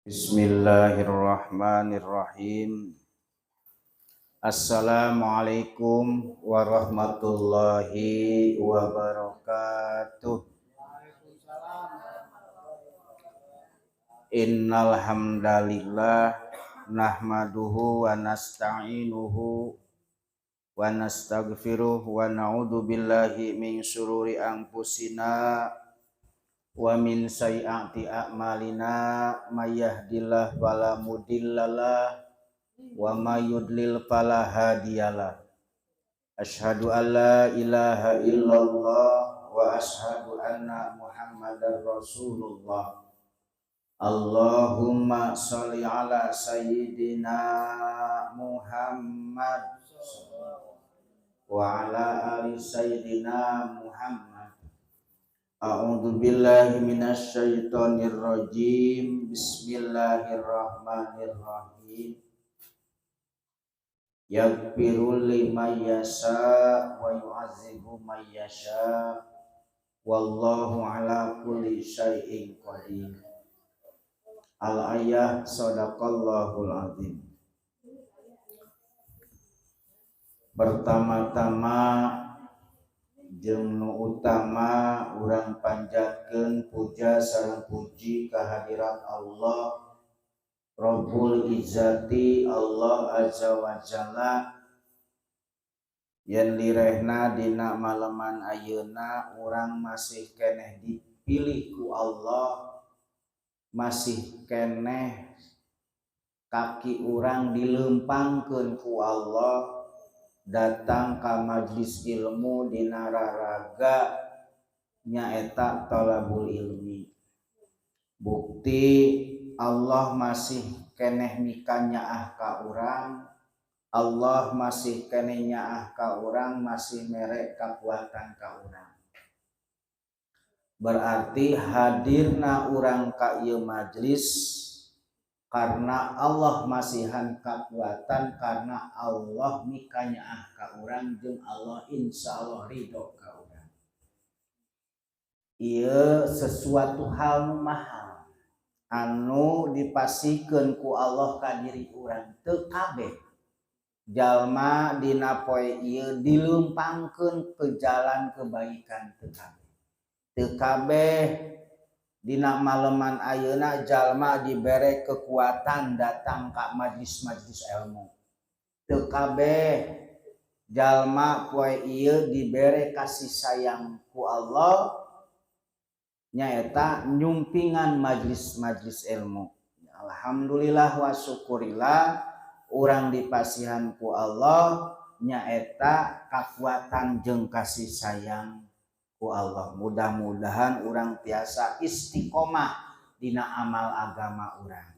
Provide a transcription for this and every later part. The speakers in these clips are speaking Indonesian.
Bismillahirrahmanirrahim. Assalamualaikum warahmatullahi wabarakatuh. Innal hamdalillah nahmaduhu wa nasta'inuhu wa nastaghfiruh wa na'udzu billahi min syururi anfusina wa min sayyiati a'malina may yahdihillahu fala mudhillalah wa may yudlil fala hadiyalah. Asyhadu an la ilaha illallah wa asyhadu anna Muhammadar Rasulullah. Allahumma sholli ala sayyidina Muhammad wa ala ali sayyidina Muhammad. A'udzu billahi minasy syaithanir rajim. Bismillahirrahmanirrahim. Yaghfiru liman yasha wa yu'adzibu man yasha. Wallahu ala kulli syai'in qadir. Al-ayah sadaqallahul azim. Pertama-tama jeung nu utama urang panjatkeun puja sareng puji kehadirat Allah Rabbul Izzati, Allah Azza wa Jalla, yen lirehna dina maleman ayeuna urang masih keneh dipilih ku Allah, masih keneh kaki urang dileumpangkeun ku Allah datang ka majlis ilmu dina raraga nyaeta thalabul ilmi. Bukti Allah masih keneh mika nyaah ka urang, Allah masih keneh nyaah ka urang, masih mere kakuatan ka urang. Berarti hadirna urang ka ieu majlis karena Allah masihan kakuatan, karena Allah mika nyaah ka urang jeung Allah insyaallah ridho ka urang. Ieu sesuatu hal nu mahal anu dipasikeun ku Allah ka diri urang. Teu kabeh jalma dina poe ieu dileumpangkeun ke jalan kebaikan, teu kabeh. Teu kabeh dina maleman ayeuna jalma dibere kekuatan datang ka majlis-majlis ilmu. Teu kabeh jalma poe ieu dibere kasih sayang ku Allah nyaeta nyumpingan majlis-majlis ilmu. Alhamdulillah wa syukurillah urang dipasihan ku Allah nyaeta kakuatan jeung kasih sayang ku Allah. Mudah-mudahan urang tiasa istiqomah dina amal agama urang.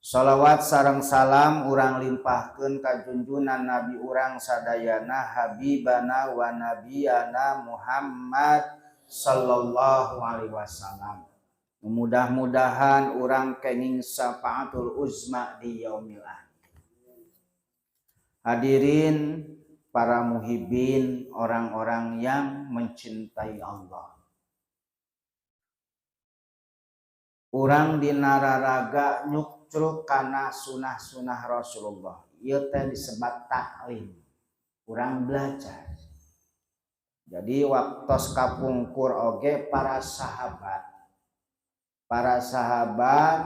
Shalawat sareng salam urang limpahkeun ka junjunan Nabi urang sadayana Habibana wa Nabiyana Muhammad sallallahu alaihi wasallam. Mudah-mudahan urang kenging syafaatul uzma di yaumil akhir. Hadirin para muhibin, orang-orang yang mencintai Allah. Urang dina raraga nyukruk kana sunah-sunah Rasulullah. Ieu teh disebat taklim. Urang belajar. Jadi waktos kapungkur oge para sahabat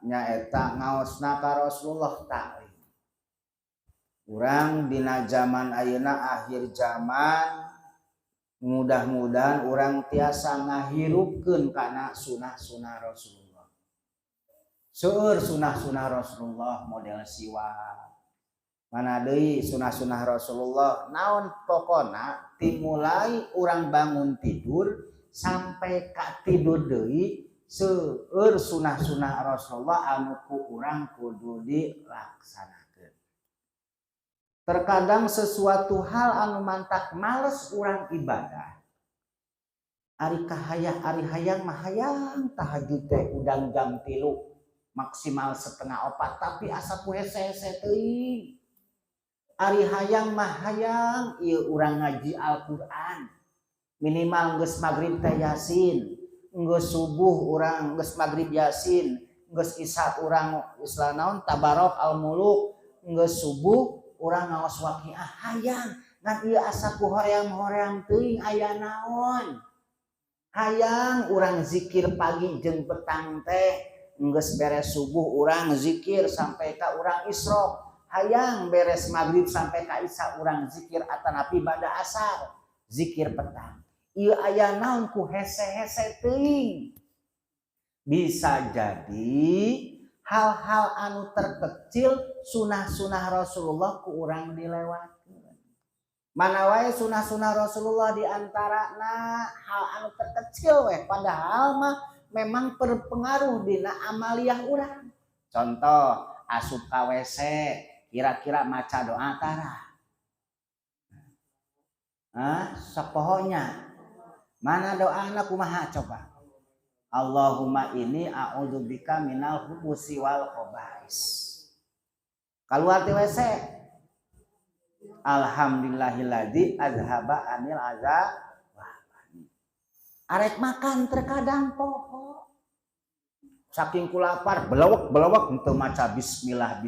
nyaeta ngaosna ka Rasulullah taklim. Urang dina zaman ayeuna akhir zaman mudah-mudahan urang tiasa ngahirupkeun kana sunah-sunah Rasulullah. Seueur sunah-sunah Rasulullah model siwak. Mana deui sunah-sunah Rasulullah, naon pokona dimulai urang bangun tidur sampai ka tidur deui seueur sunah-sunah Rasulullah anu ku urang kudu dilaksanakeun. Terkadang sesuatu hal anu mantak males urang ibadah. Ari hayang mah hayang tahajud teh udang jam 3 maksimal 3:30 tapi asa ku hese-hese teuing. Ari hayang mah hayang ieu urang ngaji Al-Qur'an. Minimal geus magrib teh Yasin, geus subuh urang geus magrib Yasin, geus isya urang isla naon tabarok al muluk geus subuh urang ngaos waqiah hayang ngan ieu asa ku hoream-hoream teuing aya naon hayang urang zikir pagi jeung petang teh geus beres subuh urang zikir sampai ka urang isrok hayang beres maghrib sampai ka isya urang zikir atanapi bada asar zikir petang ieu aya naon ku hese-hese teuing bisa jadi hal-hal anu terkecil sunah-sunah Rasulullah ku urang dilewatkeun mana wae sunah-sunah Rasulullah diantarana hal anu terkecil we padahal mah memang berpengaruh dina amaliyah urang contoh asup ka WC kira-kira maca doa tara sapohonya mana doana kumaha coba Allahumma inni a'udzubika minal khubusi wal khaba'is. Keluar ti WC. Alhamdulillahilladzi azhaba anil azab. Arek makan terkadang poho. Saking kulapar belewek henteu maca bismillah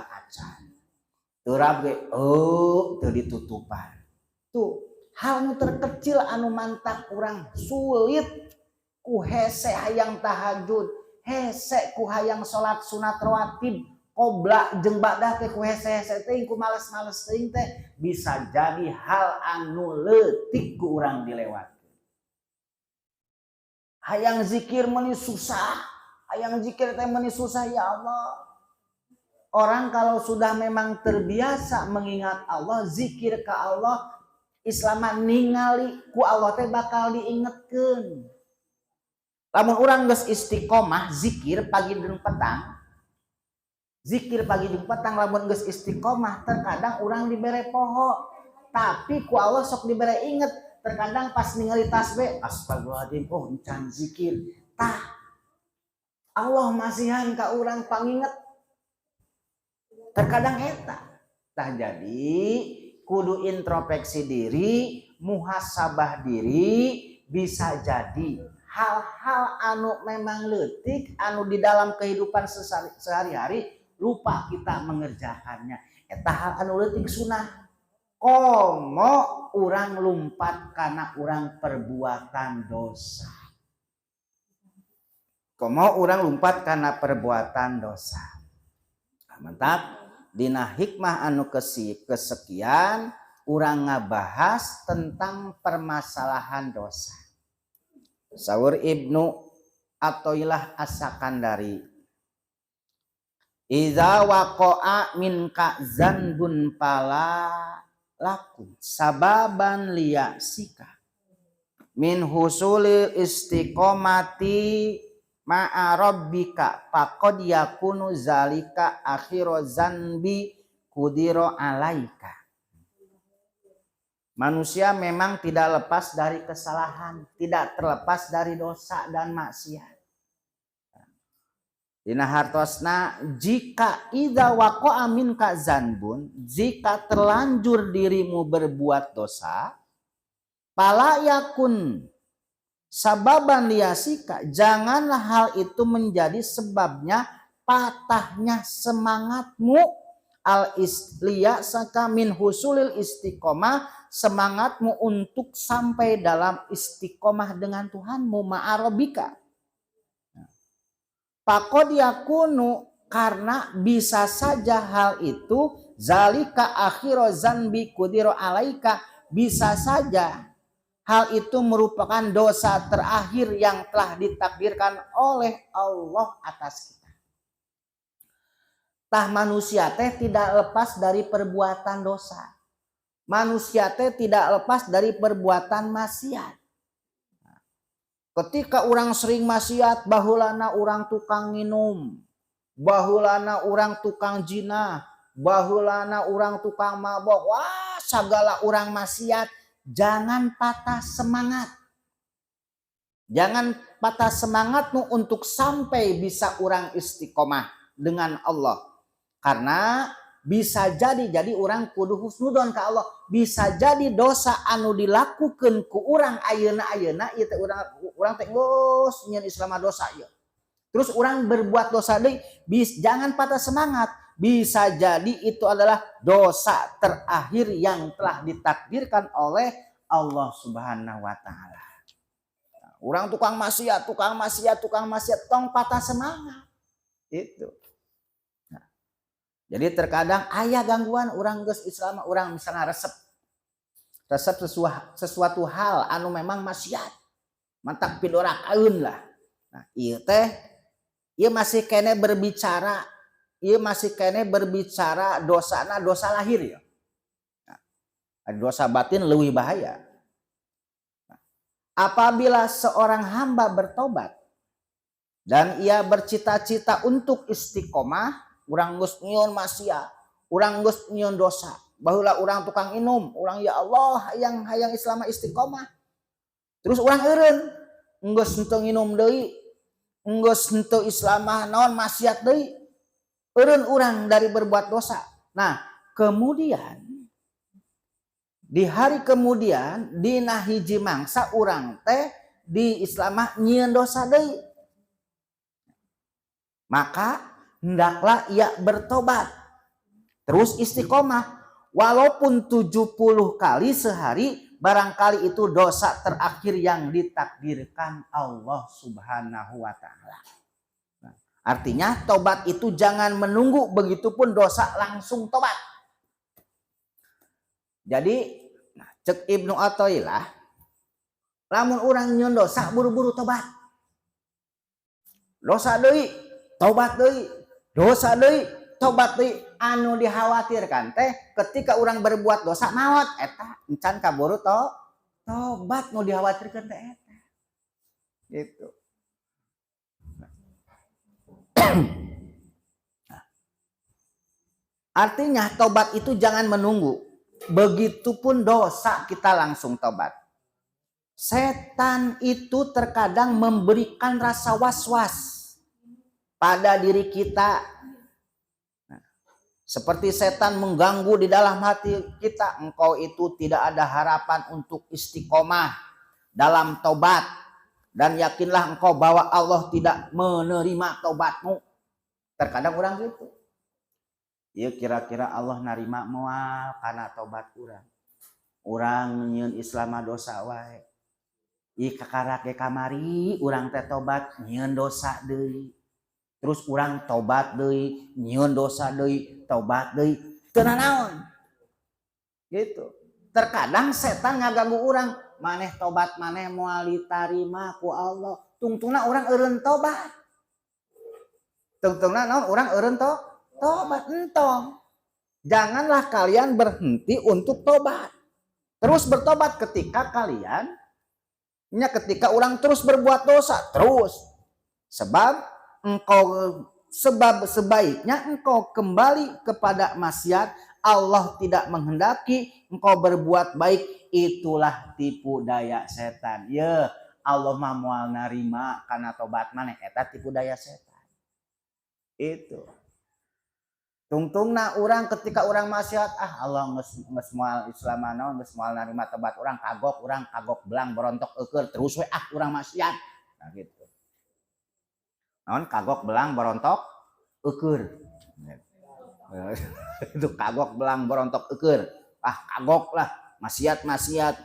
acan. Turab ge teu ditutupan. Tuh, hal nu terkecil anu mantak urang sulit ku hese hayang tahajud hese ku hayang salat sunat rawatib qobla jeung ba'dah teh ku hese-hese teh ku males-males teuing teh bisa jadi hal anu leutik ku urang dilewatkeun hayang zikir meuni susah hayang zikir teh meuni susah ya Allah orang kalau sudah memang terbiasa mengingat Allah zikir ke Allah Islam ningali ku Allah teh bakal diingetkeun lamun urang geus istiqomah zikir pagi jeung petang lamun geus istiqomah terkadang urang dibere poho tapi ku Allah sok dibere inget terkadang pas ningali tasbih astagfirullahaladzim encan zikir tah Allah masihan ka urang panginget terkadang eta tah jadi kudu introspeksi diri muhasabah diri bisa jadi hal-hal anu memang leutik anu di dalam kehidupan sehari-hari lupa kita mengerjakannya eta hal anu leutik sunah komo urang lumpat karena urang perbuatan dosa mantap dina hikmah anu kesekian urang ngabahas tentang permasalahan dosa Sawur Ibnu Athaillah As-Sakandari Iza waqa'a minka zanbun pala lakun sababan liyasika min husulil istiqomati ma'a rabbika faqad yakunu zalika akhiru zanbi qudira alaika Manusia memang tidak lepas dari kesalahan, tidak terlepas dari dosa dan maksiat. Dina hartosna jika idza waqa'a minka zanbun, jika terlanjur dirimu berbuat dosa, pala yakun sababan liyasika, janganlah hal itu menjadi sebabnya patahnya semangatmu al-liyasaka min husulil istiqomah, semangatmu untuk sampai dalam istiqomah dengan Tuhanmu ma'arobika. Faqad yakunu, karena bisa saja hal itu zalika akhiru zanbi qudira alaika, bisa saja hal itu merupakan dosa terakhir yang telah ditakdirkan oleh Allah atas kita. Tah manusia teh tidak lepas dari perbuatan dosa. Manusia teh tidak lepas dari perbuatan maksiat. Ketika orang sering maksiat, bahulana orang tukang minum, bahulana orang tukang zina, bahulana orang tukang mabok, wah segala orang maksiat, jangan patah semangat. Jangan patah semangatmu untuk sampai bisa orang istiqomah dengan Allah. Karena bisa jadi orang kudu husnudon ka Allah, bisa jadi dosa anu dilakukan ku urang ayeuna ieu teh urang teh geus nyeun Islam dosa ieu. Terus orang berbuat dosa deui, jangan patah semangat. Bisa jadi itu adalah dosa terakhir yang telah ditakdirkan oleh Allah Subhanahu wa taala. Orang tukang maksiat, tong patah semangat. Itu. Nah, jadi terkadang aya gangguan orang geus Islam, orang misalnya resep sesuatu hal anu memang maksiat. Mantap pidorakeun lah. Nah, ieu teh ieu masih kene berbicara dosana dosa lahir ya. Nah, dosa batin lebih bahaya. Nah, apabila seorang hamba bertobat dan ia bercita-cita untuk istiqomah, urang geus nyieun maksiat, urang geus nyieun dosa, baheula urang tukang inum, urang ya Allah hayang Islam istiqomah. Terus urang eureun, geus henteu nginum deui, geus henteu Islam naon maksiat deui. Eureun urang dari berbuat dosa. Nah, kemudian di hari kemudian dina hiji mangsa urang teh di Islam nyieun dosa deui. Maka hendaklah ia bertobat. Terus istiqomah. Walaupun 70 kali sehari, barangkali itu dosa terakhir yang ditakdirkan Allah Subhanahu wa taala. Nah, artinya tobat itu jangan menunggu, begitupun dosa langsung tobat. Jadi cek Ibnu Athaillah, lamun urang nyieun dosa buru-buru tobat. Dosa deui, tobat deui, dosa deui, tobat deui. Anu dikhawatirkan teh ketika orang berbuat dosa maot eta encan kaburu tobat nu dikhawatirkan teh eta. Gitu. Artinya tobat itu jangan menunggu. Begitupun dosa kita langsung tobat. Setan itu terkadang memberikan rasa was-was pada diri kita. Seperti setan mengganggu di dalam hati kita, engkau itu tidak ada harapan untuk istiqomah dalam tobat. Dan yakinlah engkau bahwa Allah tidak menerima tobatmu. Terkadang orang gitu. Ya kira-kira Allah narima moal karena tobat urang. Urang nyieun Islam dosa wae. Ieu kakarake kamari urang teh tobat nyieun dosa deui. Terus urang tobat deui, nyieun dosa deui, tobat deui, teu naon. Gitu. Terkadang setan ngaganggu urang, maneh tobat maneh moal ditarima ku Allah. Tungtungna urang eureun tobat. Tungtungna naon urang eureun tobat entong. Janganlah kalian berhenti untuk tobat. Terus bertobat ketika urang terus berbuat dosa, terus. Sebab sebaiknya engkau kembali kepada maksiat. Allah tidak menghendaki engkau berbuat baik. Itulah tipu daya setan. Ya Allah mah moal narima karena tobat maneh eta tipu daya setan. Itu. Tungtungna urang ketika urang maksiat, Allah geus moal Islam naon, geus moal narima tobat urang kagok belang berontok eukeur terus we urang maksiat. Nah gitu. Naon kagok belang berontok eukeur. Itu kagok belang berontok eukeur. Kagok lah maksiat.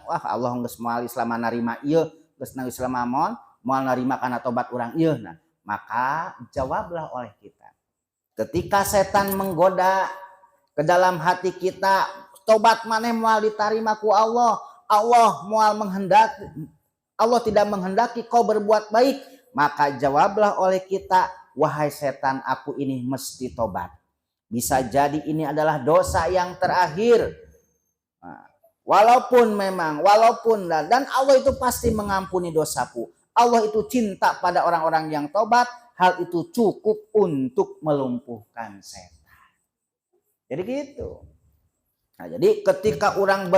Wah Allah geus moal Islam narima ieu, geus na Islam moal narima kana tobat urang ieu. Nah, maka jawablah oleh kita. Ketika setan menggoda ke dalam hati kita, tobat maneh moal ditarima ku Allah. Allah tidak menghendaki kau berbuat baik. Maka jawablah oleh kita, wahai setan, aku ini mesti tobat. Bisa jadi ini adalah dosa yang terakhir. Nah, walaupun dan Allah itu pasti mengampuni dosaku. Allah itu cinta pada orang-orang yang tobat. Hal itu cukup untuk melumpuhkan setan. Jadi gitu. Nah, jadi ketika orang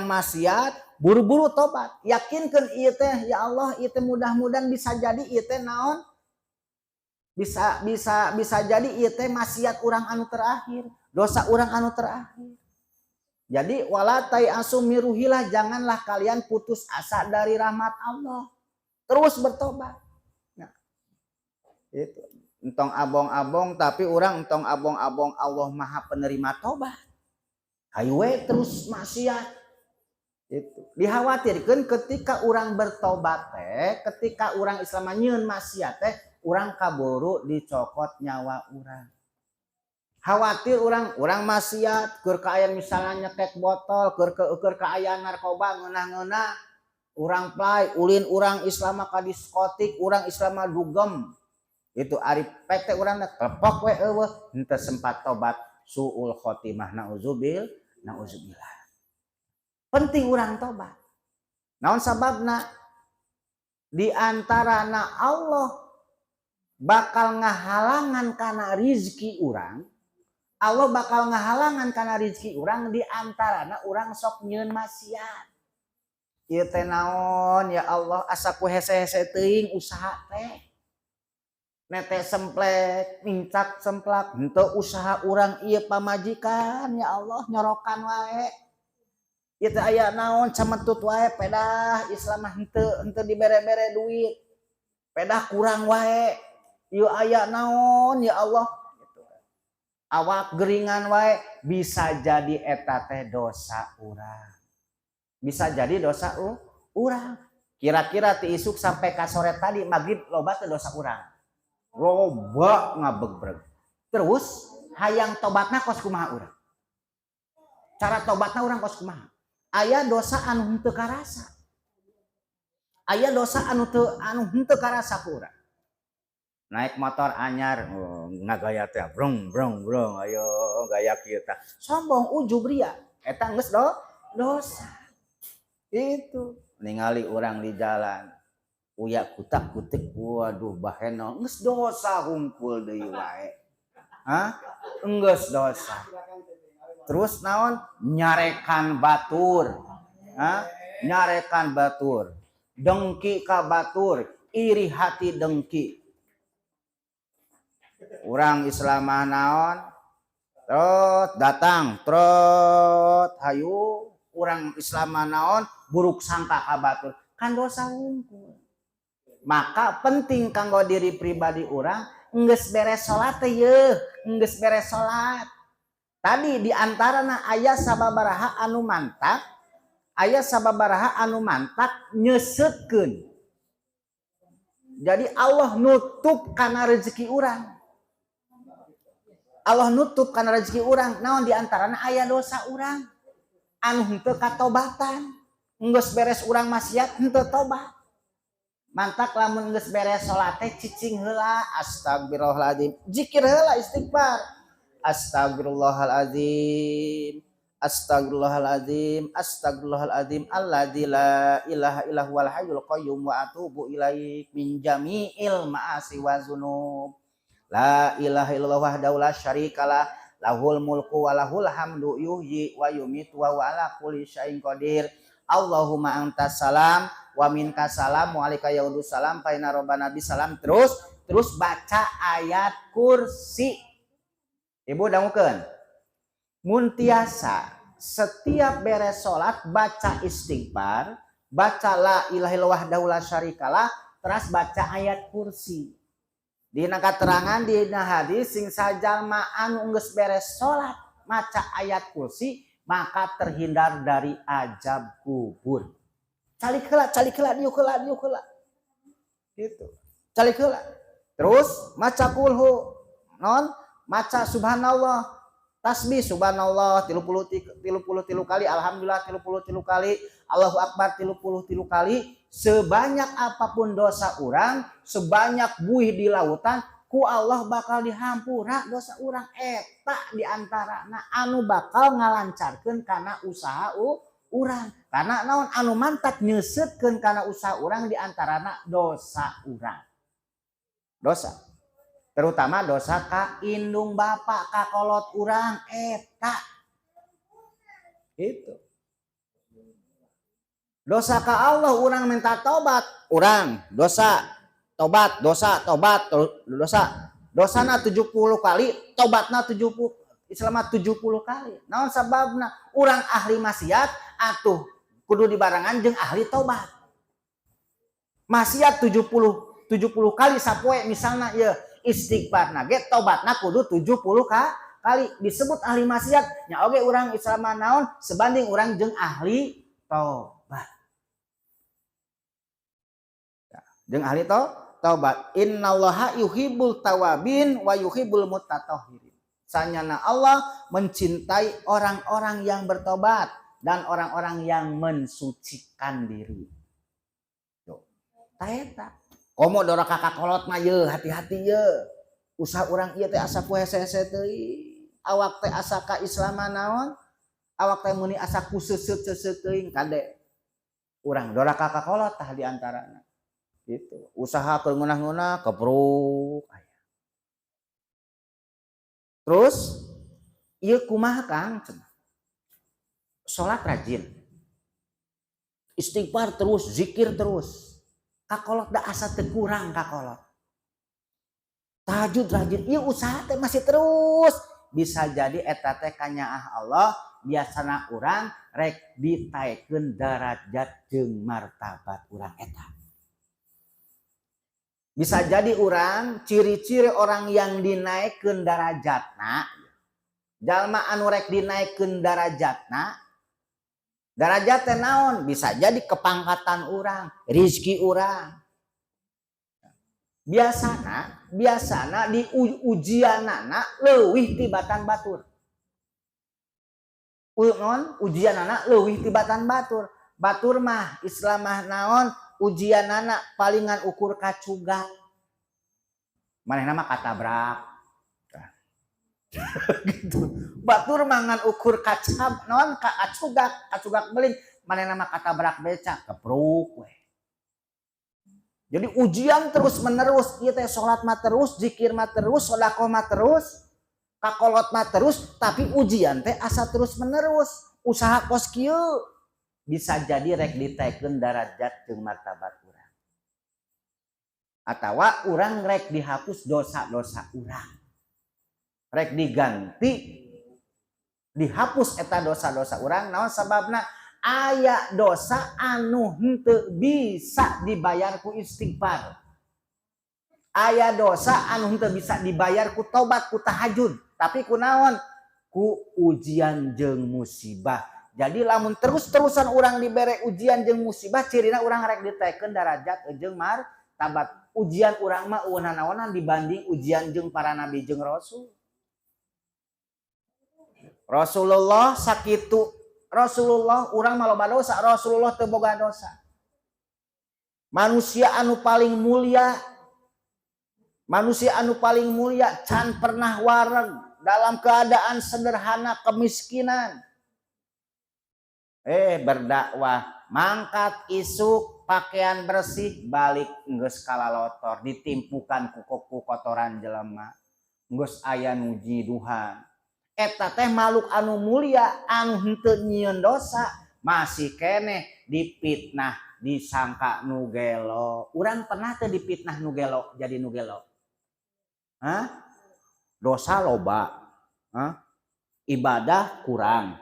maksiat, buru-buru tobat. Yakinkan ieu teh ya Allah, ieu teh mudah-mudahan bisa jadi ieu teh naon? Bisa jadi ieu teh maksiat urang anu terakhir, dosa urang anu terakhir. Jadi wala tai'asu miruhilah, janganlah kalian putus asa dari rahmat Allah. Terus bertobat. Nah, Itu entong abong-abong tapi orang entong abong-abong Allah Maha penerima tobat. Hayu we terus maksiat. Itu dikhawatirkan ketika orang bertobat teh, ketika orang Islam nyeun maksiat teh, orang kaburu dicokot nyawa orang. Khawatir orang maksiat keur ka aya misalnya nyekek botol, keur ka aya narkoba ngeunah-ngeunah, urang play ulin urang Islam ka diskotik, urang Islam dugem. Itu ari pek teh urang klepok we eueuh henteu sempat tobat, suul khotimah nauzubillah. Penting urang tobat. Naon sababna? Di antarana Allah bakal ngahalangan kana rizki urang. Allah bakal ngahalangan karena rezeki orang di antarana orang sok nyieun maksiat. Ieu teh naon ya Allah asa ku hese-hese teuing usaha teh. Nete semplek, mincak semplak, henteu usaha urang ieu pamajikan ya Allah nyorokan wae. Ieu teh aya naon cametut wae pedah Islam henteu dibere-bere duit. Pedah kurang wae. Ieu aya naon ya Allah. Awak geringan wae bisa jadi eta teh dosa urang. Bisa jadi dosa urang. Kira-kira ti isuk sampai ka sore tadi maghrib loba teh dosa urang. Loba ngabegreg. Terus hayang tobatna kos kumaha urang? Cara tobatna urang kos kumaha? Aya dosa anu henteu karasa. Aya dosa anu henteu karasa ku urang. Naik motor anyar ngagaya teh brong ayo gaya kieu tah sombong ujub ria eta geus dosa. Itu ningali orang di jalan uya kutak-kutik waduh bahena geus dosa hungkul deui wae. Geus dosa. Terus naon nyarekan batur. Nyarekan batur. Dengki ka batur, iri hati dengki. Urang Islam naon trot datang trot hayu urang Islam naon buruk sangka ka batur kan dosa hungkul. Maka penting kanggo diri pribadi urang geus beres salat teh yeuh geus beres salat tadi di antarana aya sababaraha anu mantak nyeuseutkeun. Jadi Allah nutup kana rezeki urang. Allah nutup karena rezeki urang naon diantarana aya dosa urang anu henteu katobatan. Geus beres urang maksiat henteu tobat. Mantak lamun geus beres salat teh cicing heula astagfirullahalazim, zikir heula istighfar. Astagfirullahalazim, astagfirullahalazim, astagfirullahalazim alladzi la ilaha illa huwal hayyul qayyum wa atubu ilaik min jami'il ma'asi wa dzunub. La ilaha illallah wahdahu la syarikalah lahul mulku wa lahul hamdu yuhyi wa yumitu wa ala kulli syai'in qadir. Allahumma antas salam wa minkas salam wa alaika yaudus salam fa inna rabbana bisalam. Terus baca ayat kursi. Ibu dangukeun. Mun tiasa setiap beres salat baca istighfar, baca la ilaha illallah wahdahu la syarikalah, terus baca ayat kursi. Dina katerangan dina hadis sing sajalma anu geus beres salat maca ayat kursi maka terhindar dari azab kubur. Calik heula diuk heula. Gitu. Calik heula. Terus maca kulhu non maca subhanallah tasbih subhanallah 33 kali, alhamdulillah 33 kali, Allahu akbar 33 kali. Sebanyak apapun dosa orang, sebanyak buih di lautan, ku Allah bakal dihampura dosa orang. Eta diantarana anu bakal ngalancarkeun kana usaha urang. Karena naon anu mantak nyeuseutkeun kana usaha urang diantarana dosa urang. Dosa. Terutama dosa ka indung bapa, ka kolot urang eta. Itu. Dosa ka Allah urang minta tobat, urang dosa, tobat, dosa, tobat, dosa. Dosana 70 kali, tobatna 70 Islam 70 kali. Naon sababna? Urang ahli maksiat atuh kudu dibarengan jeung ahli tobat. Maksiat 70 kali sapoe misalna ieu istighfar nage tobatna kudu 70 kali. Disebut ahli maksiat nya oge urang Islam naon sebanding urang jeung ahli tobat. Jeung ahli taubat. Innallaha yuhibbul tawabin wa yuhibbul mutatahhirin. Sanyana Allah mencintai orang-orang yang bertobat dan orang-orang yang mensucikan diri. Tuh. Taeta. Komo dora kakak kolot mah ye hati-hati ye. Usaha urang ieu teh asa poe hese teuing. Awak teh asa ka Islaman naon? Awak teh meuni asa kuseut-seut teuing kade. Urang dora kakak kolot tah di antarana. Gitu. Usaha ke ngeunah-ngeunah kebruk aya. Terus ieu kumaha Kang? Salat rajin. Istighfar terus, zikir terus. Kakolot da asa teu kurang kakolot. Tahajud rajin, ieu usaha teh masih terus. Bisa jadi eta teh kanyaah Allah biasana urang rek ditaekeun darajat jeung martabat urang eta. Bisa jadi orang ciri-ciri orang yang dinaikkeun darajatna jalma anu rek dinaikkeun darajatna darajat teh naon bisa jadi kepangkatan urang rezeki urang biasana di ujianana leuwih tibatan batur ujianana leuwih tibatan batur mah Islam mah naon ujian anak palingan ukur kacugak manehna mah katabrak gitu batur mangan ukur kacab non kacugak beling manehna mah katabrak beca kepruk we jadi ujian terus menerus ieu teh salat mah terus zikir mah terus sedekah mah terus kakolot mah terus tapi ujian teh asa terus menerus usaha kos kieu bisa jadi rek ditaekeun darajat jeung martabat urang. Atawa urang rek dihapus dosa-dosa urang. Rek diganti dihapus eta dosa-dosa urang naon sababna aya dosa anu henteu bisa dibayar ku istighfar. Aya dosa anu henteu bisa dibayar ku tobat ku tahajud, tapi ku naon? Ku ujian jeung musibah. Jadi lamun terus-terusan orang dibere ujian jeung musibah cirina orang rek ditaekeun darajat jeung martabat. Ujian urang mah eueuh-naonan dibanding ujian jeung para nabi jeung rasul. Rasulullah sakitu Rasulullah urang mah loba dosa, Rasulullah teu boga dosa. Manusia anu paling mulia can pernah wareg dalam keadaan sederhana kemiskinan. Berdakwah mangkat isuk pakaian bersih balik geus kalalotor ditimpukan ku kotoran jelema geus aya nu jiduhan eta teh makhluk anu mulia anu henteu nyieun dosa masih keneh dipitnah disangka nu gelo urang pernah teu dipitnah nu gelo jadi nu gelo dosa loba ibadah kurang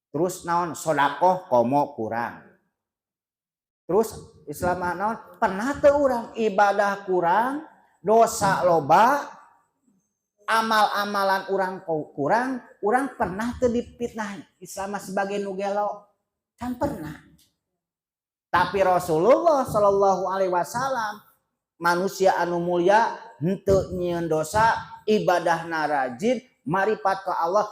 terus naon sodakoh komo kurang terus Islam naon pernah teu urang ibadah kurang dosa loba amal-amalan urang kurang urang pernah teu dipitnah Islam sebagai nu gelo can pernah tapi Rasulullah sallallahu alaihi wasallam manusia anu mulia henteu nyieun dosa ibadahna rajin maripat ke Allah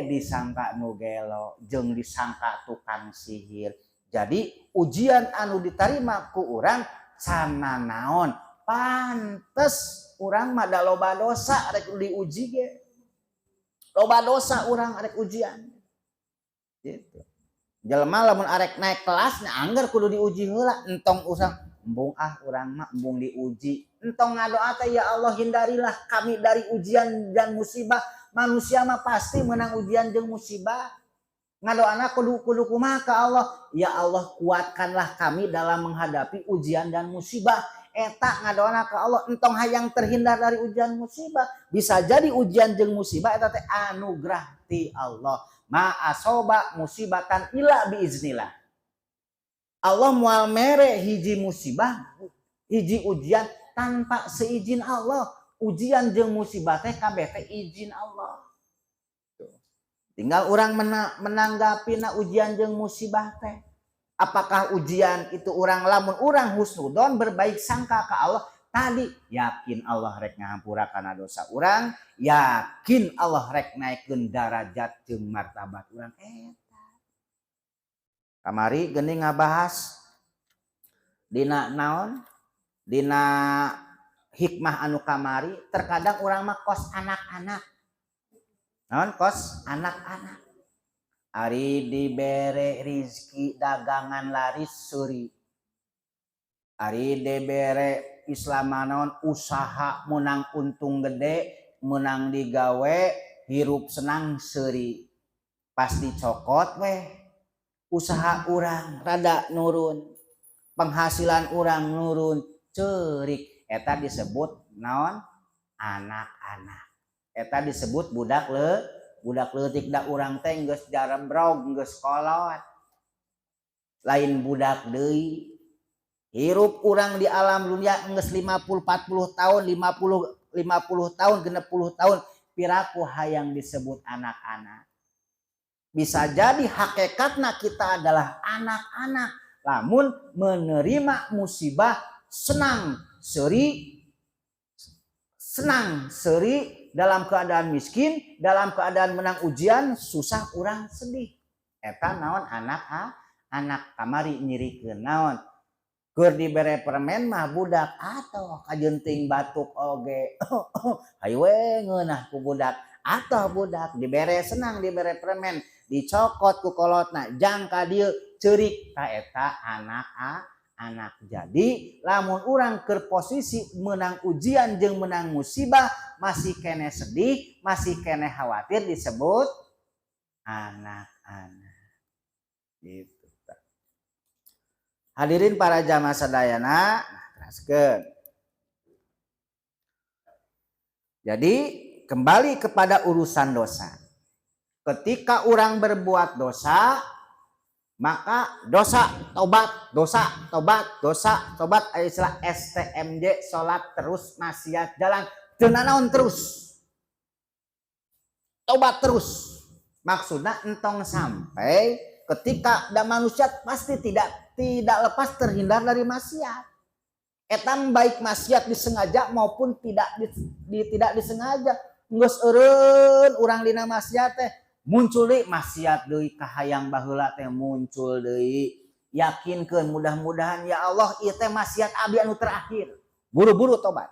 disangka nu gelo jeung disangka tukang sihir. Jadi ujian anu diterima ku urang sana naon pantes urang mah da loba dosa rek diuji ge. Loba dosa urang rek ujian. Gitu. Jelema lamun arek naik kelasnya anggar kudu diuji heula entong usang embung urang mah embung diuji. Entong ngadoa teh ya Allah hindarilah kami dari ujian dan musibah. Manusia mah pasti menang ujian jeung musibah. Ngadoana kudu kumaha ka Allah? Ya Allah kuatkanlah kami dalam menghadapi ujian dan musibah. Eta ngadoana ka Allah entong hayang terhindar dari ujian musibah. Bisa jadi ujian jeung musibah eta teh anugerah ti Allah. Ma asoba musibatan illa biiznillah. Allah moal mere hiji musibah, hiji ujian tanpa seizin Allah. ujian jeung musibah teh kabeh teh izin Allah. Tinggal orang menanggapi ujian jeung musibah teh. Apakah ujian itu orang lamun orang husnudon berbaik sangka ke Allah tadi yakin Allah rek ngahampurakan dosa orang, yakin Allah rek naikeun darajat jeung martabat orang eta. Kamari geuning ngabahas dina naon? Dina hikmah anu kamari terkadang orang mah kos anak-anak. Naon kos anak-anak. Ari dibere rizki dagangan laris suri. Ari dibere islamanon usaha menang untung gede, menang digawe, hirup senang seri. Pas dicokot weh, usaha orang rada nurun, penghasilan orang nurun, cerik. Eta disebut naon? Anak-anak. Eta disebut budak leutik da urang teh geus jarembrog geus kolot. Lain budak deui. Hirup urang di alam dunia geus 50 40 tahun, 50 tahun, 60 tahun piraku hayang disebut anak-anak. Bisa jadi hakikatna kita adalah anak-anak. Lamun menerima musibah senang seri dalam keadaan miskin, dalam keadaan menang ujian, susah orang sedih. Eta naon anak kamari nyirikeun naon? Keur dibere permen mah budak atoh kajenting batuk oge. Hayu we ngeunah ku budak. Atoh budak dibere senang dibere permen, dicokot ku kolotna, jang ka dieu ceurik ka eta anak. Jadi lamun orang ke posisi menang ujian jeung menang musibah masih kene sedih, masih kene khawatir disebut anak-anak. Gitu. Hadirin para jamaah sadayana, teraskeun. Jadi kembali kepada urusan dosa. Ketika orang berbuat dosa, maka dosa tobat istilah STMJ salat terus maksiat jalan teu naon terus tobat terus maksudnya entong sampai ketika ada manusia pasti tidak lepas terhindar dari maksiat etam baik maksiat disengaja maupun tidak disengaja geus eureun urang dina maksiat teh muncul deui maksiat deui kahayang baheula teh muncul deui yakinkeun mudah-mudahan ya Allah ieu teh maksiat abdi anu terakhir buru-buru tobat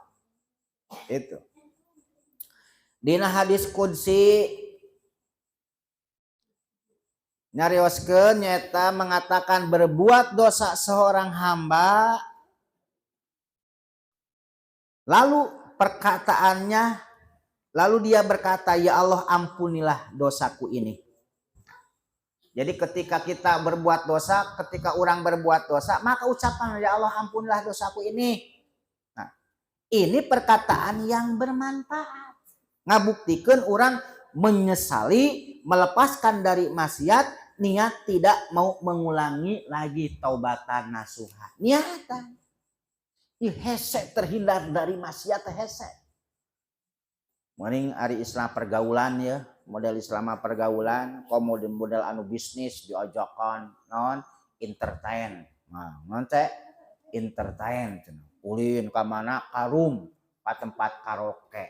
itu dina hadis qudsi nyarioskeun nyata mengatakan berbuat dosa seorang hamba lalu perkataannya lalu dia berkata, ya Allah ampunilah dosaku ini. Jadi ketika kita berbuat dosa, ketika orang berbuat dosa, maka ucapan ya Allah ampunilah dosaku ini. Nah, ini perkataan yang bermanfaat. Ngabuktikeun orang menyesali, melepaskan dari maksiat, niat tidak mau mengulangi lagi taubatan nasuha. Niatan. Hese terhindar dari maksiat hese. Mending ari Islam pergaulan ya, model Islam pergaulan, model anu bisnis diojokan non entertain. Nah, non teh entertain ulin ka mana karum ka tempat karaoke.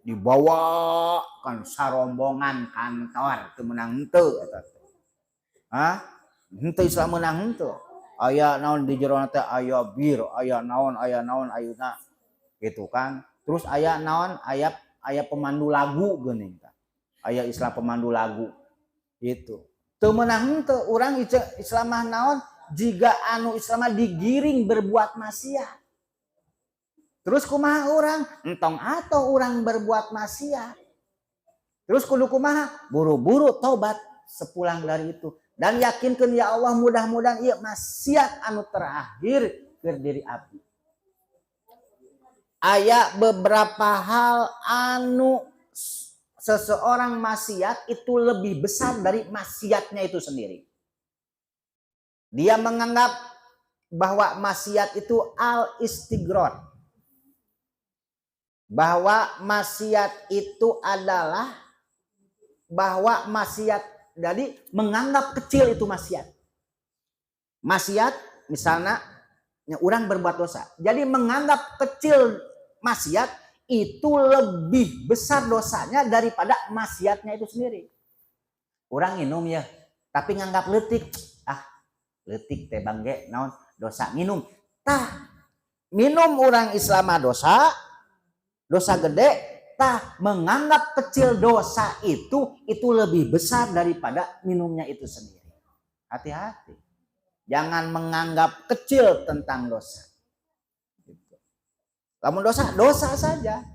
Dibawa kan sarombongan kantor teu meunang henteu eta teh. Hah? Henteu Islam meunang henteu. Aya naon di jero teh aya bir, aya naon ayeuna. Gitu kan. Terus aya naon aya pemandu lagu geuning tah. Aya Islam pemandu lagu. Itu. Teu meunang henteu urang Islam mah naon jiga anu Islam digiring berbuat maksiat. Terus kumaha urang? Entong atoh urang berbuat maksiat. Terus kudu kumaha? Buru-buru tobat sepulang dari itu. Dan yakinkeun ya Allah mudah-mudahan ieu maksiat anu terakhir keur diri abdi. Aya beberapa hal anu seseorang maksiat itu lebih besar dari maksiatnya itu sendiri. Dia menganggap bahwa maksiat itu al-istighraq. bahwa maksiat itu adalah jadi menganggap kecil itu maksiat. Maksiat misalnya orang berbuat dosa. Jadi menganggap kecil maksiat itu lebih besar dosanya daripada maksiatnya itu sendiri. Orang minum ya, tapi nganggap letik. Letik teh bangge naon dosa minum. Minum orang Islam dosa gede. Menganggap kecil dosa itu lebih besar daripada minumnya itu sendiri. Hati-hati. Jangan menganggap kecil tentang dosa. Lamun dosa saja.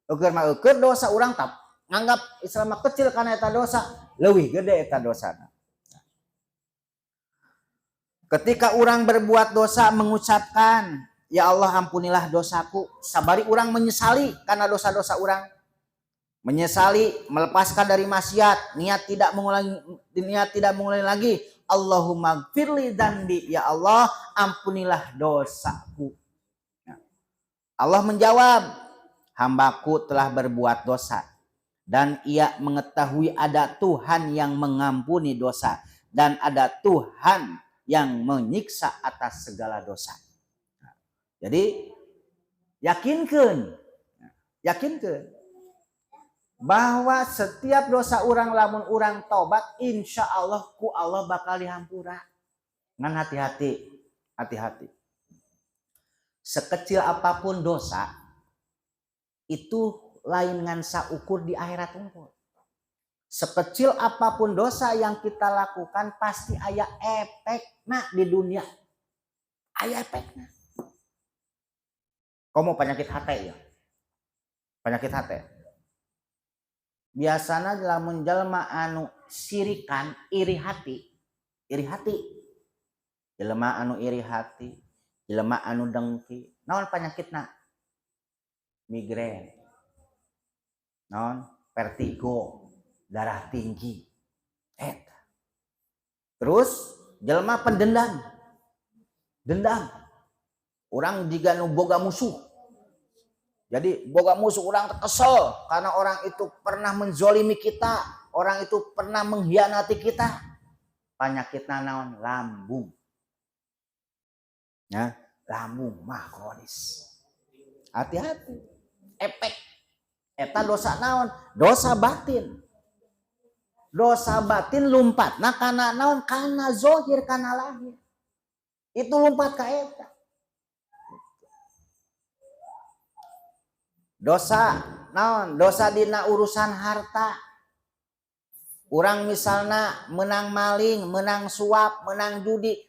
Ukur dosa orang tak nganggap Islam kecil karena eta dosa, leuwih gede eta dosana. Ketika orang berbuat dosa mengucapkan, ya Allah ampunilah dosaku, sabari orang menyesali karena dosa-dosa orang. Menyesali, melepaskan dari maksiat, niat tidak mengulangi lagi. Allahumma gfirli dzanbi, ya Allah ampunilah dosaku. Allah menjawab, hambaku telah berbuat dosa dan ia mengetahui ada Tuhan yang mengampuni dosa dan ada Tuhan yang menyiksa atas segala dosa. Jadi yakinkan bahwa setiap dosa orang lamun orang tobat, insya Allah ku Allah bakal dihampura. Ngan hati-hati. Sekecil apapun dosa itu lain ngan saukur di akhirat unggul. Sekecil apapun dosa yang kita lakukan pasti aya efekna di dunia. Aya efekna. Kamu penyakit hati ya? Penyakit hati. Biasanya lamun jalma anu sirikan iri hati. Jelema anu iri hati, jelema anu dengki. Naon penyakitna? Migrain. Naon? Vertigo, darah tinggi. Terus jelema pendendam. Dendam. Orang jika nu boga musuh. Jadi boga musuh orang kesel karena orang itu pernah menzolimi kita, orang itu pernah mengkhianati kita. Penyakitna naon? Lambung. Ya, lambung mah kronis. Hati-hati. Efek eta dosa naon? Dosa batin. Dosa batin lumpat. Nah kana naon? Kana zohir, kana lahir. Itu lumpat ka eta. Dosa naon? Dosa dina urusan harta. Urang misalnya menang maling, menang suap, menang judi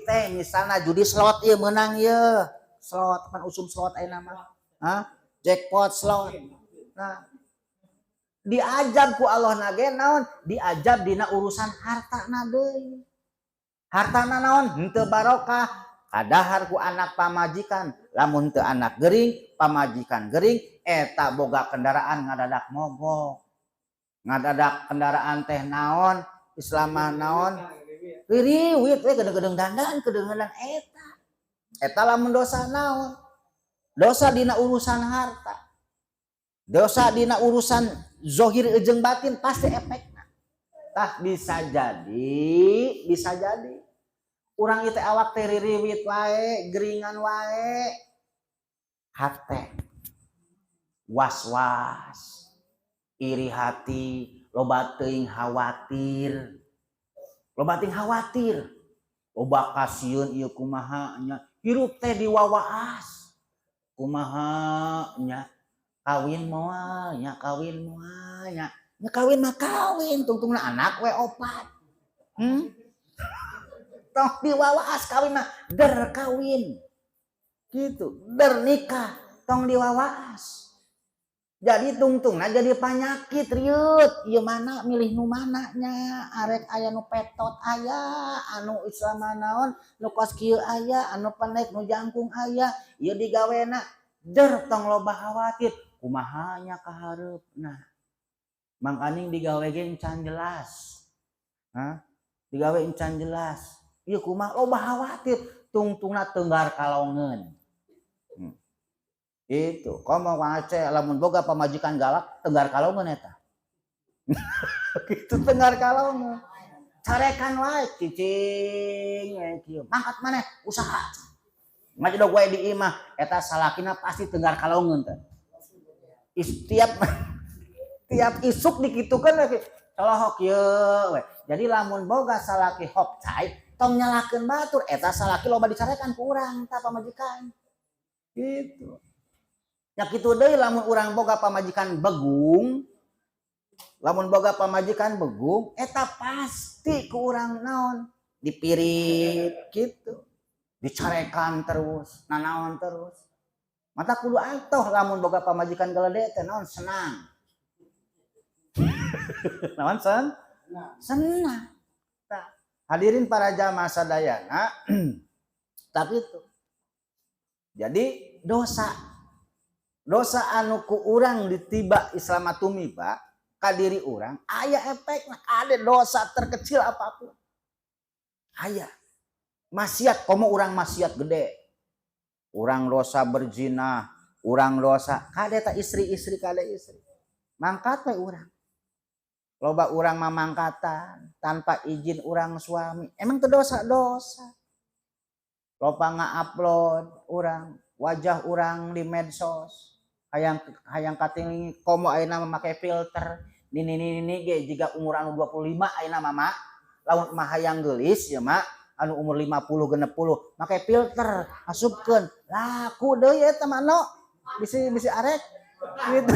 teh misalnya judi slot ieu menang ieu. Slot pan usum slot aya nama. Jackpot slot. Nah, diajab ku Allah nage naon? Diajab dina urusan hartana deui. Hartana naon? Henteu barokah. Kadahar ku anak pamajikan, lamun teu anak gering, pamajikan gering, eta boga kendaraan ngadadak mogok. Ngadadak kendaraan teh naon? Islamah naon? Ririwit we gedeng-gedeng dandan kedengenan eta. Eta lamun dosa naon? Dosa dina urusan harta. Dosa dina urusan zohir jeung batin pasti efekna. Tah bisa jadi urang ieu teh awak teh ririwit wae, geringan wae. Hate. Was-was. Iri hati, loba teuing khawatir. Loba kasieun ieu kumaha nya. Hirup teh diwawaas. Kumaha nya. Kawin moal nya. Nya kawin mah kawin, tungtungna anak we 4. Tong diwawaas kawin mah der kawin. Gitu, der nikah tong diwawaas. Jadi tungtungna jadi penyakit riut. Ieu mana milih nu mana nya? Arek aya nu petot aya, anu Islam naon, nu kos kieu aya, anu pendek nu jangkung aya. Ieu digawena der tong loba khawatir. Kumaha nya ka hareupna? Mang Aning digawe ge encan jelas. Digawe encan jelas. Ieu kumaha loba khawatir, tungtungna teunggar kalongeun. Itu komo Kang Aceh lamun boga pamajikan galak tenggar kalaungeun eta. Kitu tenggar kalaungeun. Carekan wae cicing kieu. Mangkat maneh usaha. Maju dog wae di imah eta salakina pasti tenggar kalaungeun teh. Tiap isuk dikitukeun lagi. Colohok ieu we. Jadi lamun boga salaki hok cai tong nyalakeun batur eta salaki loba dicarekan ku urang tah pamajikan. Gitu. Ya kitu deui lamun urang boga pamajikan begung, lamun boga pamajikan begung, eta pasti ku urang naon dipirit gitu, dicarekan terus, nanaon terus. Mata kudu atoh lamun boga pamajikan gelede teh naon senang. Naon senang. Hadirin para jamaah sadayana, tapi itu. Jadi dosa anu ku urang ditiba Islam tumiba ka diri urang aya efekna, ada dosa terkecil apapun aya maksiat komo urang maksiat gede, urang dosa berzina, urang dosa kade ta istri-istri kade istri mangkat we urang loba urang mamangkatan tanpa izin urang suami emang teu dosa-dosa loba nga-upload urang wajah urang di medsos hayang kating komo ayeuna make filter nini ge jiga umur anu 25 ayeuna mah lamun mah hayang geulis ya mah anu umur 50 60 make filter asupkeun laku deui eta mah no bisi arek gitu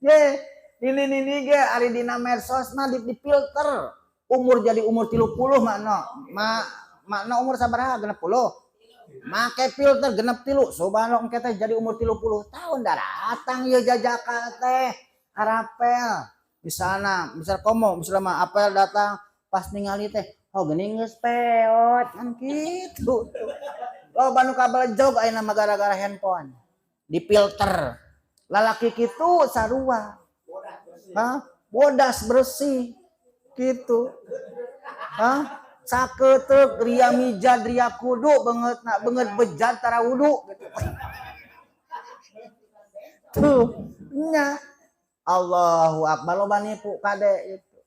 ye nini ge ari dina medsos mah di filter umur jadi umur 30 mah no makna umur sabaraha 60 make filter genep 3 subhanallah engke teh jadi umur 30 tahun datang ieu jajaka teh arapel misalna misal komo misalnya apel datang pas ningali teh oh geuning geus peot kan kitu loba nu kabelejog ayeuna mah gara-gara handphone di filter lalaki kitu sarua bodas bersih gitu saketeuk ria mijad ria kudu beungeut bejat tara wudu tuh nya Allahu akbar loba nipu kade itu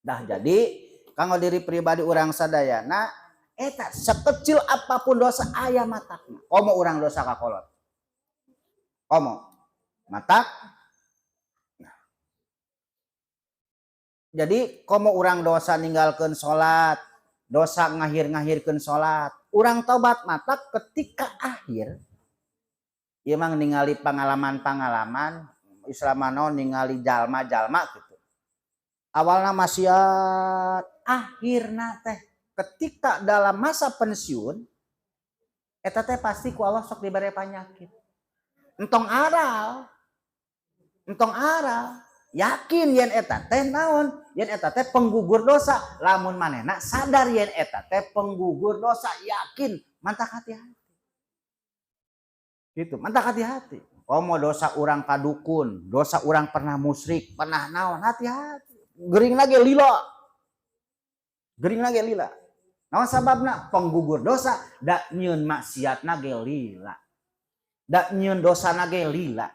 dah jadi kanggo diri pribadi urang sadayana eta sekecil apapun dosa aya matakna komo urang dosa kakolot komo matak jadi komo urang dosa ninggalkeun salat dosa ngahir-ngahirkeun salat urang tobat matak ketika akhir ieu mah ningali pangalaman-pangalaman Islamano ningali jalma-jalma gitu awalna maksiat akhirna teh ketika dalam masa pensiun eta teh pasti ku Allah sok dibere panyakit entong aral yakin yen eta teh naon yen eta teh penggugur dosa lamun manehna sadar yen eta teh penggugur dosa yakin mantak hati-hati gitu mantak hati-hati komo dosa urang kadukun dosa urang pernah musyrik pernah naon hati-hati gering lagi lila naon sababna penggugur dosa da nyieun maksiatna ge lila da nyieun dosana ge lila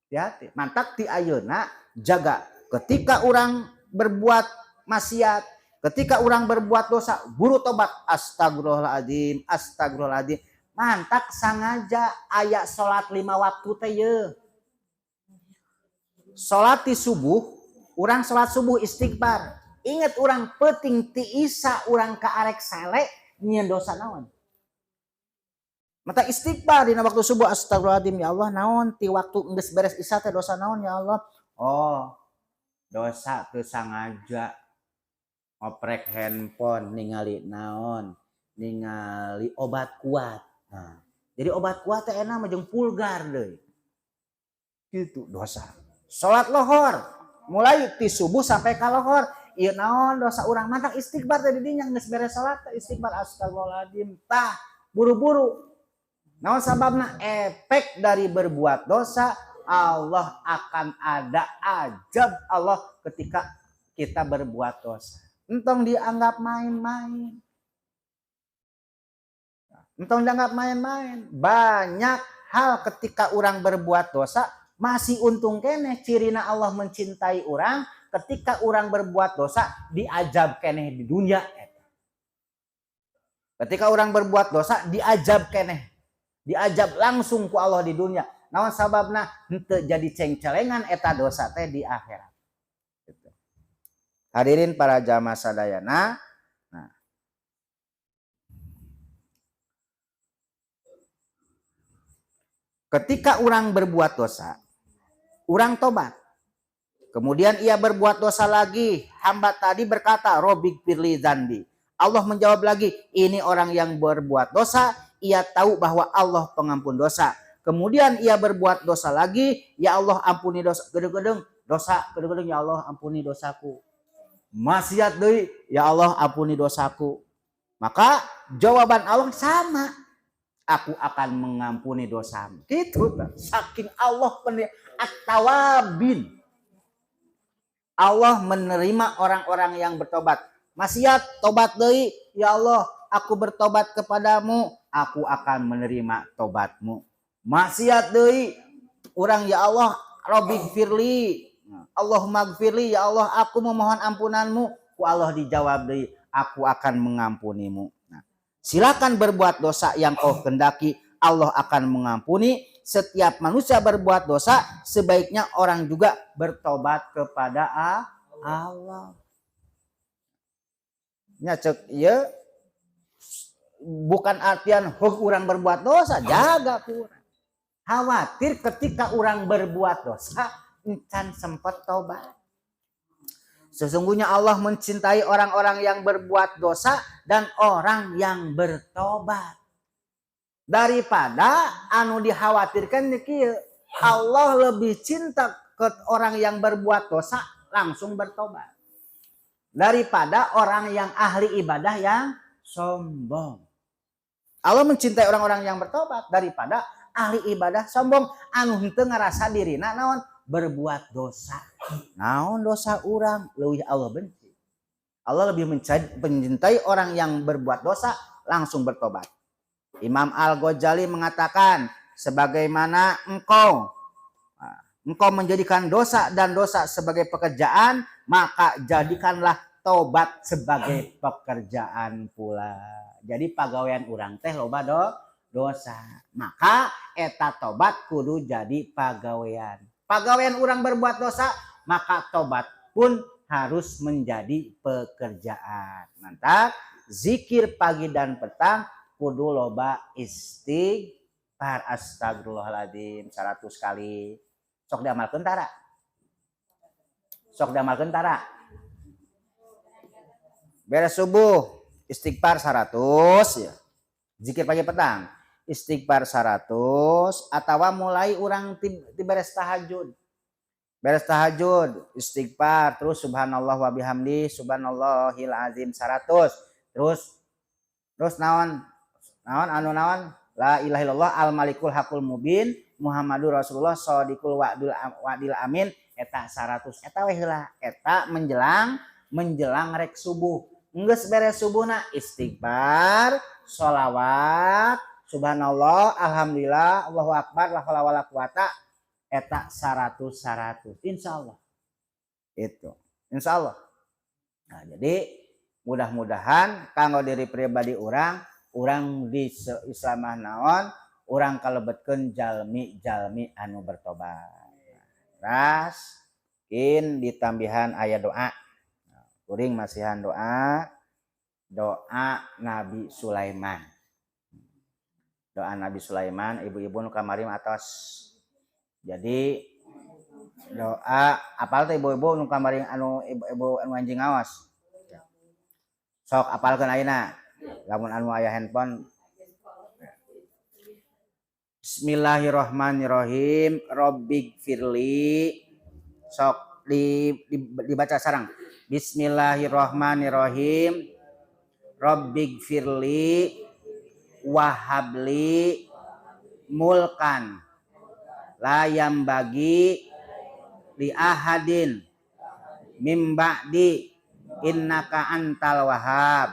hati-hati mantak ti ayeuna jaga ketika orang berbuat maksiat ketika orang berbuat dosa buru tobat astagfirullahaladzim mantak sangaja aya salat 5 waktu teh ye salat di subuh urang salat subuh istighfar inget urang peuting ti isa urang kaarek sale nyieun dosa naon mata istighfar dina waktu subuh astagfirullahaladzim ya Allah naon ti waktu geus beres isya teh dosa naon ya Allah oh dosa teu sangaja oprek handphone ningali naon ningali obat kuat nah jadi obat kuat teh enak mah jeung pulgar deui kitu dosa salat lohor mulai ti subuh sampai ka lohor ieu naon dosa urang mantak istighfar teh di dinya geus beres salat istighfar astagfirullahaladzim tah buru-buru naon sababna efek dari berbuat dosa Allah akan ada ajab Allah ketika kita berbuat dosa entong dianggap main-main Entong jangan main-main. Banyak hal ketika orang berbuat dosa masih untung keneh cirina Allah mencintai orang ketika orang berbuat dosa diajab keneh di dunia. Ketika orang berbuat dosa diajab keneh. Diajab langsung ku Allah di dunia. Naon sababna henteu jadi ceng-celengan eta dosa teh di akhirat. Hadirin para jamaah sadayana. Nah, ketika orang berbuat dosa, orang tobat. Kemudian ia berbuat dosa lagi. Hamba tadi berkata, Robik firli dzanbi. Allah menjawab lagi, ini orang yang berbuat dosa, ia tahu bahwa Allah pengampun dosa. Kemudian ia berbuat dosa lagi, ya Allah ampuni dosa. Gedeng-gedeng dosa, gedeng-gedeng ya Allah ampuni dosaku. Maksiat deui, ya Allah ampuni dosaku. Maka jawaban Allah sama. Aku akan mengampuni dosamu. Gitu. Saking Allah at-tawabin. Allah menerima orang-orang yang bertobat. Maksiat tobat deui, ya Allah, aku bertobat kepadamu, aku akan menerima tobatmu. Maksiat deui, urang ya Allah, Rabbighfirli. Allahumma gfirli, ya Allah, aku memohon ampunanmu. Ku Allah dijawab deui, aku akan mengampunimu. Nah, silakan berbuat dosa yang kau kehendaki, Allah akan mengampuni. Setiap manusia berbuat dosa, sebaiknya orang juga bertobat kepada Allah. Nya cek ieu bukan artian orang berbuat dosa, jaga kurang. Khawatir ketika orang berbuat dosa, encan sempat tobat. Sesungguhnya Allah mencintai orang-orang yang berbuat dosa dan orang yang bertobat. Daripada anu dikhawatirkan kieu, Allah lebih cinta ke orang yang berbuat dosa langsung bertobat daripada orang yang ahli ibadah yang sombong. Allah mencintai orang-orang yang bertobat daripada ahli ibadah sombong anu henteu ngarasa dirina naon berbuat dosa. Naon dosa urang leuwih Allah benci. Allah lebih mencintai orang yang berbuat dosa langsung bertobat. Imam Al-Ghazali mengatakan, sebagaimana engkau menjadikan dosa dan dosa sebagai pekerjaan, maka jadikanlah tobat sebagai pekerjaan pula. Jadi pagawean urang teh loba dosa. Maka eta tobat kudu jadi pagawean. Pagawean urang berbuat dosa, maka tobat pun harus menjadi pekerjaan. Mantap. Zikir pagi dan petang kudu loba istighfar, astagfirullahaladzim 100 kali. Sok diamalkeun tara? Sok diamalkeun tara? Beres subuh istighfar 100 ya. Zikir pagi petang istighfar 100 atawa mulai urang ti beres tahajud. Beres tahajud istighfar terus subhanallah wa bihamdi subhanallahil azim 100. Terus naon la ilaha illallah al malikul hakul mubin Muhammadur Rasulullah shadiqul wa'dil amin eta 100. Eta we heula eta menjelang rek subuh. Geus beres subuhna istighfar, sholawat, subhanallah, alhamdulillah, Allahu akbar, la haula wala quwata eta 100. Insyaallah. Itu. Insyaallah. Nah, jadi mudah-mudahan kanggo diri pribadi urang di Islamah naon urang kalebetkeun jalmi anu bertobat. Ras kin ditambihan aya doa. Kuring masihan doa Nabi Sulaiman. Doa Nabi Sulaiman, ibu-ibu nu kamari atos. Jadi doa apal teh ibu-ibu nu kamari anu ibu-ibu anu anjing awas. Sok apalkeun ayeuna. Lamun anu aya handphone. Bismillahirrahmanirrahim. Rabbighfirli. Sok dibaca sareng. Bismillahirrahmanirrahim. Rabbighfirli wahabli mulkan la yambagi li ahadin mim ba'di innaka antal wahhab.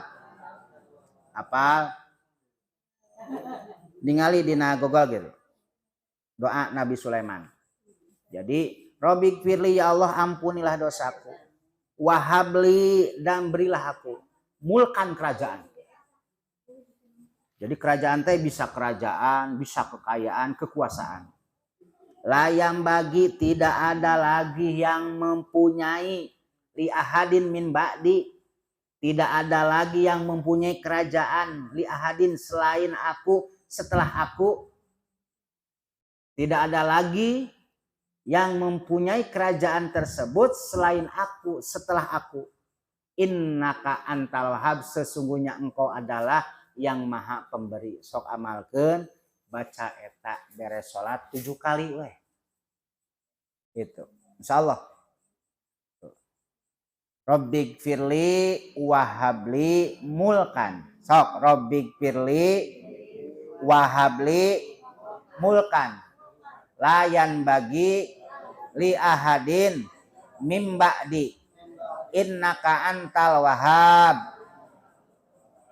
Apal ningali dina Google gitu. Doa Nabi Sulaiman. Jadi, Robbik firli ya Allah ampunilah dosaku. Wahabli dan berilah aku mulkan kerajaan. Jadi kerajaan teh bisa kerajaan, bisa kekayaan, kekuasaan. Layam bagi tidak ada lagi yang mempunyai li ahadin min ba'di. Tidak ada lagi yang mempunyai kerajaan li ahadin selain aku, setelah aku. Tidak ada lagi yang mempunyai kerajaan tersebut selain aku, setelah aku. Innaka antal wahhab, sesungguhnya engkau adalah yang maha pemberi. Sok amalkeun baca eta beres salat 7 kali weh. Itu. Insyaallah. Rabbik firli wahabli mulkan. Sok Rabbik firli wahabli mulkan. Layan bagi li ahadin mim ba'di. Innaka antal wahhab.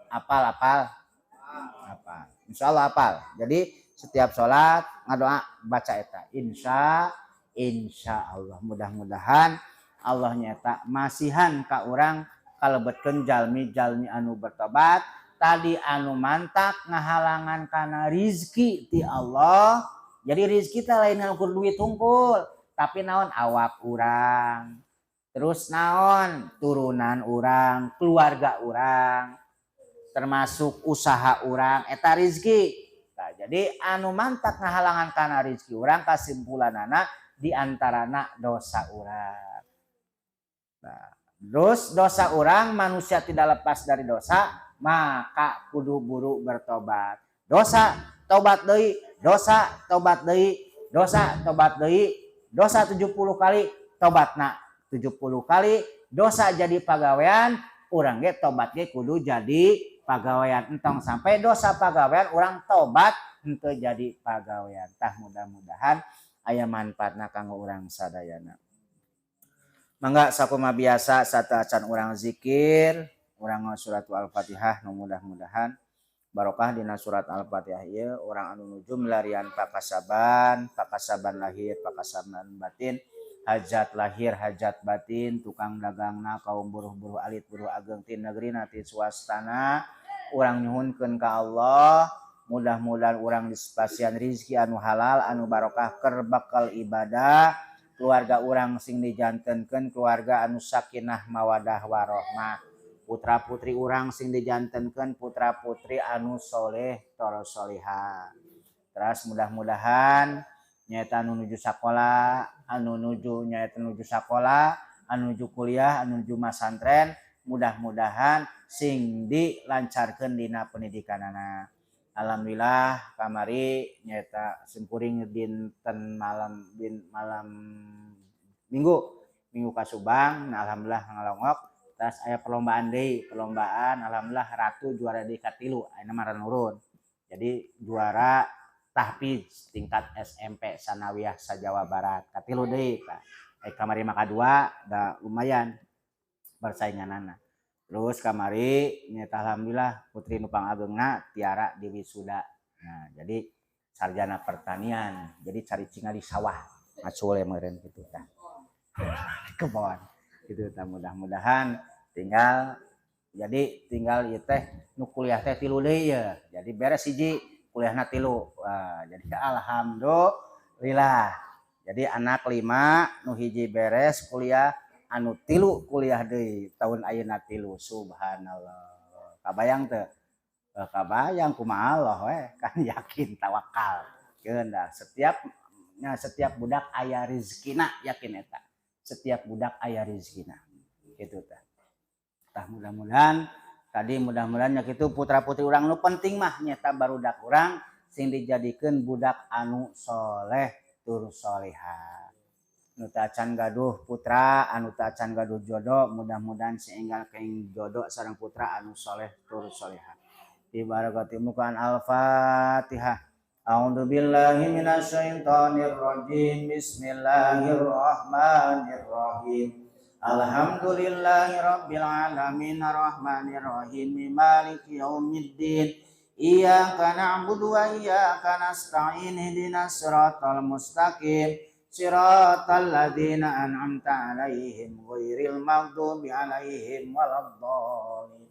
Apal. Insyaallah apal. Jadi setiap sholat ngadoa baca eta. Insya Allah. Mudah-mudahan Allah nyata masihan ka urang kalebetkeun jalmi anu bertobat. Tadi anu mantak ngahalangan kana rizki ti Allah. Jadi rizki teh lain ngukur duit hungkul. Tapi naon awak urang. Terus naon turunan urang, keluarga urang. Termasuk usaha orang eta rizki. Nah, jadi anu mantak ngahalangan kana rizki orang kasimpulanana diantarana dosa orang. Nah, terus dosa orang manusia tidak lepas dari dosa, maka kudu buru bertobat. Dosa tobat deui, dosa tobat deui, dosa tobat deui, dosa 70 kali tobatna 70 kali, dosa jadi pagawean, urang ge tobat ge kudu jadi pagawean. Entong sampai dosa pagawean orang tobat henteu jadi pagawean. Tah mudah-mudahan aya manfaatna kanggo urang sadayana. Mangga sakumaha biasa sateuacan urang zikir, urang suratul Al-Fatihah nu mudah-mudahan barokah dina surat Al-Fatihah ieu urang anu nuju milarian pakasaban lahir, pakasaban batin, hajat lahir, hajat batin, tukang dagangna, kaum buruh-buruh alit, buruh ageng ti negrina ti swastana, urang nyuhunkeun ka Allah, mudah-mudahan urang dispasian rizki anu halal, anu barokah keur bakal ibadah, keluarga urang sing dijantenkeun keluarga anu sakinah mawadah warohmah, putra putri urang sing dijantenkeun putra putri anu soleh toro solihah. Terus mudah-mudahan nyaeta anu nuju sakola, anu nuju sakola, anu nuju kuliah, anu nuju masantren, mudah-mudahan sing dilancarkeun dina pendidikanana. Alhamdulillah kamari nyaeta simkuring dinten malam minggu kasubang, nah alhamdulillah ngalongok. Terus aya perlombaan alhamdulillah Ratu juara di katilu, ayeuna mah nurun. Jadi juara tahfiz tingkat SMP sanawiyah sa-Jawa Barat. Katilu deui, Pak. Kamari mah kadua da lumayan persainganana. Terus kamari nyaeta alhamdulillah putri nupang ageungna Tiara di wisuda. Nah, jadi sarjana pertanian. Jadi cari cinga di sawah. Macul meureun kitu tah. Kebon. Gitu tah mudah-mudahan tinggal ieu teh nu kuliah teh 3 deui ya. Jadi beres hiji kuliahna 3. Jadi alhamdulillah. Jadi anak 5 nu hiji beres kuliah, anu 3 kuliah deui tahun ayeuna 3. Subhanallah. Kabayang teu? Kabayang kumaha Allah we kan yakin tawakal. Keunda setiap budak aya rezekina, yakin eta. Setiap budak aya rezekina. Gitu tah. Tah mudah-mudahan nya kitu putra-putri urang nu penting mah nyata barudak urang sing dijadikeun budak anu soleh tur solehah. Nu teu acan gaduh putra, anu teu acan gaduh jodoh, mudah-mudahan saenggal kaing jodoh sareng putra anu soleh tur solehah. Bi barakati mukan Al-Fatihah. A'udzubillahi minasyaitonir rajim. Bismillahirrahmanirrahim. Alhamdulillahi rabbil alamin arrahmanir rahim maliki yaumiddin Iyyaka na'budu wa iyyaka nasta'in ihdinas siratal mustaqim siratal ladzina an'amta 'alaihim ghairil maghdubi 'alaihim waladdallin.